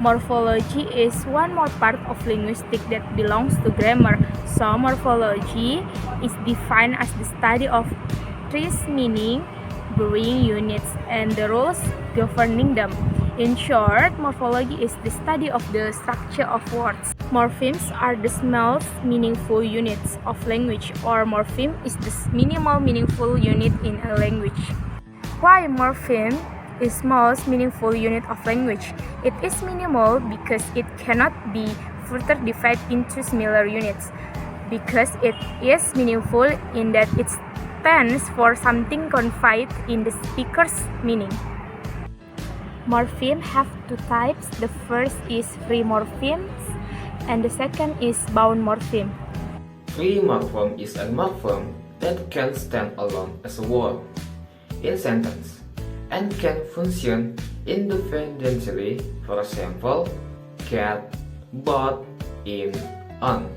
Morphology is one more part of linguistics that belongs to grammar. So morphology is defined as the study of trees' meaning, varying units, and the rules governing them. In short, morphology is the study of the structure of words. Morphemes are the smallest meaningful units of language, or morpheme is the minimal meaningful unit in a language. Why morpheme is smallest meaningful unit of language? It is minimal because it cannot be further divided into smaller units. Because it is meaningful in that it stands for something confined in the speaker's meaning. Morphemes have two types. The first is free morphemes, and the second is bound morpheme. Free morpheme is a morpheme that can stand alone as a word in a sentence and can function independently. For example, cat, bought, in, on.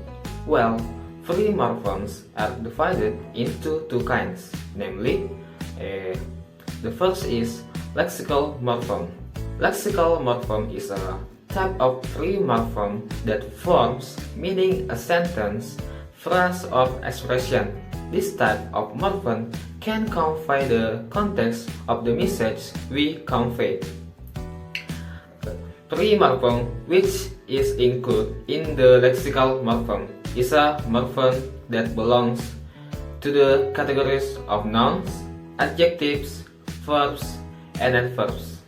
Well, free morphemes are divided into two kinds, namely, the first is lexical morpheme. Lexical morpheme is a type of free morpheme that forms meaning a sentence, phrase, or expression. This type of morpheme can convey the context of the message we convey. Free morpheme, which is included in the lexical morpheme, is a morpheme that belongs to the categories of nouns, adjectives, verbs, and adverbs.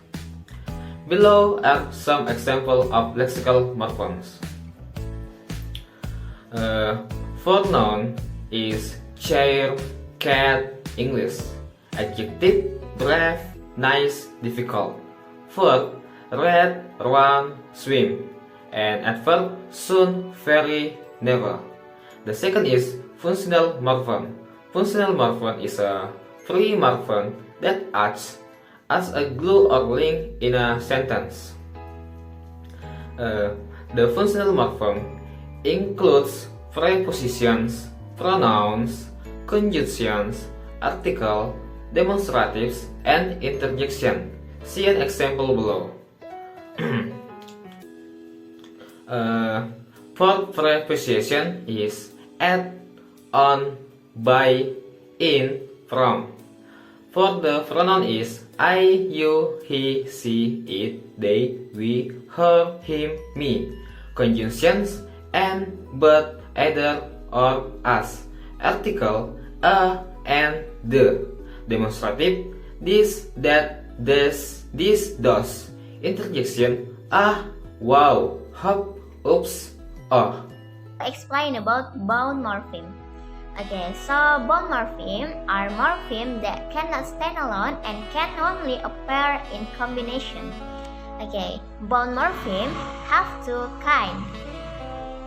Below are some examples of lexical morphemes. For noun is chair, cat, English. Adjective, brave, nice, difficult. Verb, read, run, swim. And adverb, soon, very, never. The second is functional morpheme. Functional morpheme is a free morpheme that acts as a glue or link in a sentence. The functional morpheme includes prepositions, pronouns, conjunctions, article, demonstratives, and interjection. See an example below. For preposition is at, on, by, in, from. For the pronoun is I, you, he, she, it, they, we, her, him, me. Conjunctions and, but, either, or, us. Article a and the. Demonstrative this, that, this, those. Interjection wow, hop, oops, oh. Explain about bound morpheme. Okay, so bound morpheme are morpheme that cannot stand alone and can only appear in combination. Okay, bound morpheme have two kinds.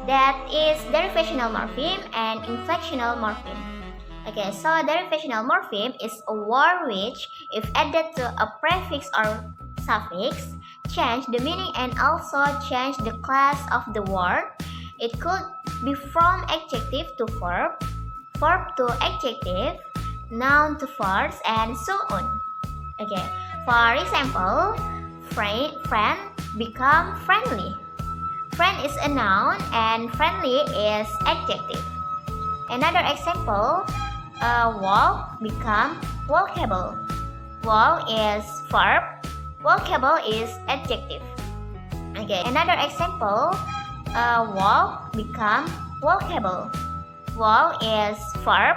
That is derivational morpheme and inflectional morpheme. Okay, so derivational morpheme is a word which, if added to a prefix or suffix, change the meaning and also change the class of the word. It could be from adjective to verb, verb to adjective, noun to verb, and so on. Okay, for example, friend become friendly. Friend is a noun and friendly is adjective. Another example, walk become walkable. Walk is verb, walkable is adjective. Okay, another example, walk become walkable. Walk is verb,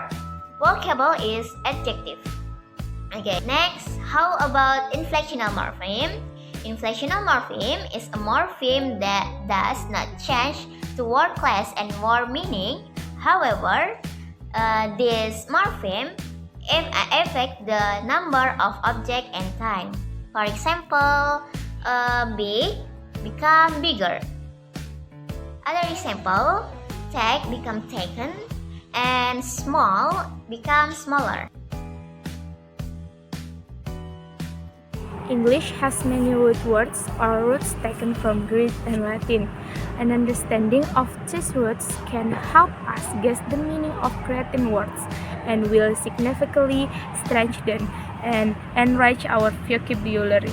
walkable is adjective. Okay, next, how about inflectional morpheme? Inflectional morpheme is a morpheme that does not change the word class and word meaning. However, this morpheme affect the number of object and time. For example, big become bigger. Other example, take become taken, and small become smaller. English has many root words or roots taken from Greek and Latin. An understanding of these roots can help us guess the meaning of creating words and will significantly strengthen and enrich our vocabulary.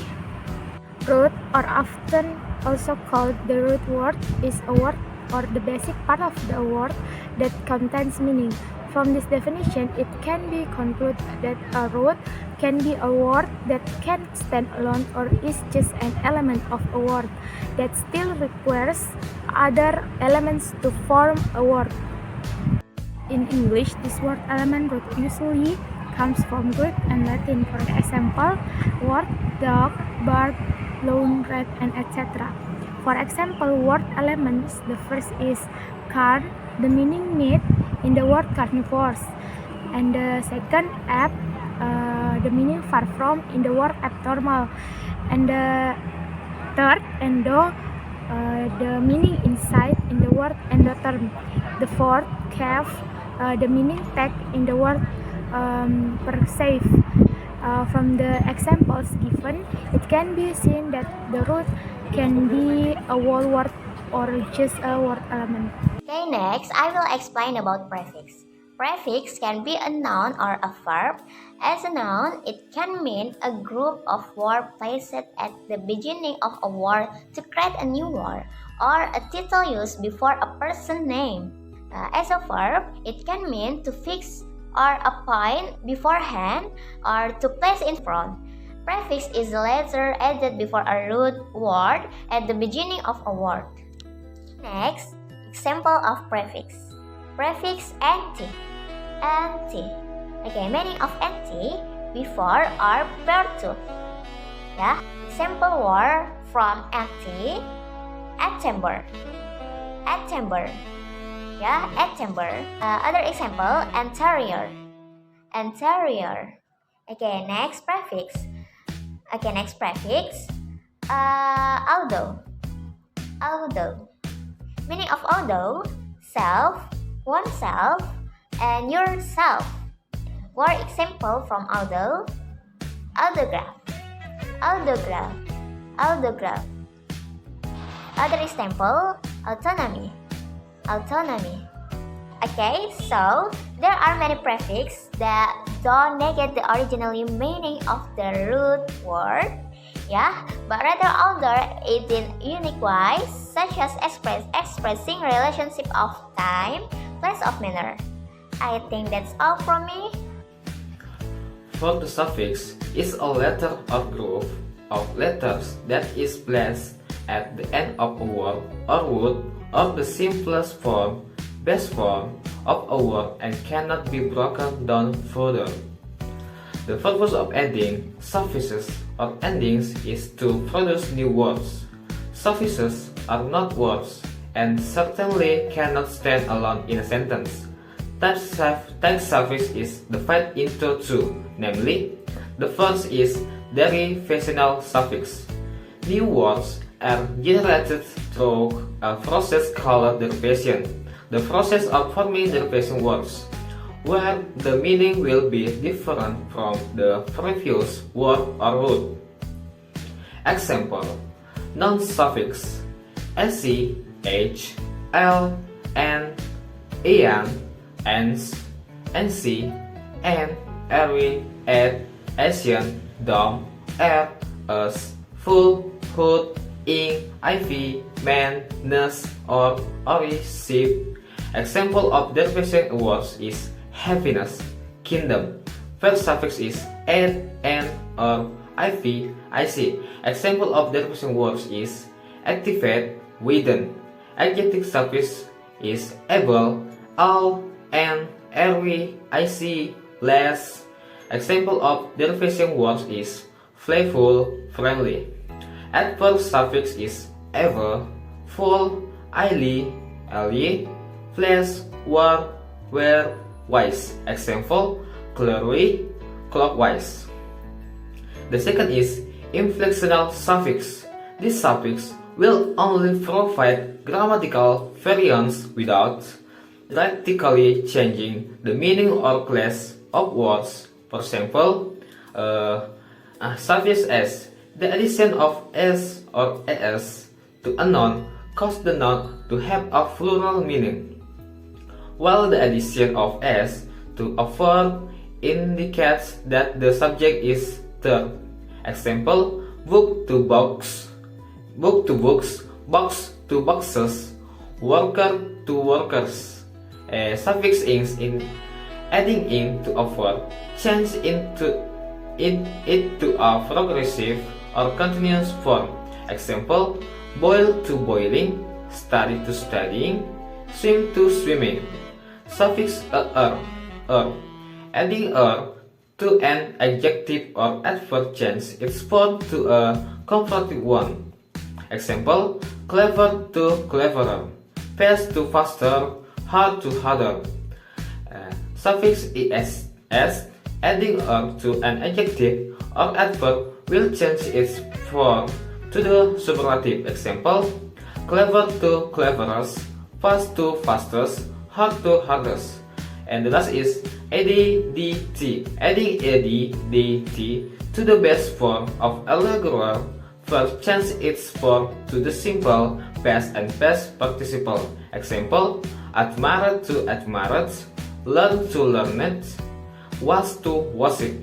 Root, or often also called the root word, is a word or the basic part of the word that contains meaning. From this definition, it can be concluded that a root can be a word that can stand alone or is just an element of a word that still requires other elements to form a word. In English, this word element root usually comes from Greek and Latin. For example, word dog, bird, lawn, rat, and etc. For example, word elements, the first is carn, the meaning meat in the word carnivores, and the second app, the meaning far from in the word abnormal, and the third endo, the meaning inside in the word endotherm, the fourth cave, the meaning tag in the word perceive. From the examples given, it can be seen that the root can be a whole word or just a word element. Okay, next I will explain about prefix. Prefix can be a noun or a verb. As a noun, it can mean a group of words placed at the beginning of a word to create a new word, or a title used before a person's name. As a verb, it can mean to fix or appoint beforehand or to place in front. Prefix is a letter added before a root word at the beginning of a word. Next, example of prefix. Prefix anti. Anti. Okay, meaning of anti, before or prior to. Yeah, example word from anti, September. September. Yeah, September. Other example, anterior. Anterior. Okay, next prefix. Okay, next prefix. Although. Although. Meaning of although, self, oneself, and yourself. For example from although, autograph. Autograph. Autograph. Other example, autonomy. Autonomy. Okay, so there are many prefixes that don't negate the original meaning of the root word, yeah, but rather alter it in unique ways, such as expressing relationship of time, place of manner. I think that's all from me. For the suffix is a letter or group of letters that is placed at the end of a word or word or the simplest form, best form of a word and cannot be broken down further. The purpose of adding suffixes or endings is to produce new words. Suffixes are not words and certainly cannot stand alone in a sentence. Type suffix is divided into two, namely, the first is derivational suffix. New words are generated through a process called derivation, the process of forming derivation words, where the meaning will be different from the previous word or root. Example, noun suffix sc, h, l, n, ian, ens, nc, n, rw, ed, asian, dom, us, full, hood, ing, ivy, man, nurse, or receive. Example of derivation words is happiness, kingdom. First suffix is ed, n, or iv, ic. Example of derivation words is activate, widen. Adjective suffix is able, all, and, rw, ic, less. Example of derivation words is playful, friendly. Adverb suffix is ever, full, highly, ly, flash, war, where, wise. Example, clearly, clockwise. The second is inflectional suffix. This suffix will only provide grammatical variants without drastically changing the meaning or class of words. For example, suffix s. The addition of s or as to a noun causes the noun to have a plural meaning, while the addition of s to a verb indicates that the subject is third. Example, book to box, book to books, box to boxes, worker to workers. A suffix ings in adding ing to a verb change it to a progressive or continuous form. Example: boil to boiling, study to studying, swim to swimming. Suffix adding to an adjective or adverb change its form to a comparative one. Example: clever to cleverer, fast to faster, hard to harder. Suffix es adding to an adjective or adverb will change its form to the superlative. Example: clever to cleverest, fast to fastest, hard to hardest. And the last is addt, adding addt to the base form of irregular verb change its form to the simple past and past participle. Example: admire to admired, learn to learned, was to was it.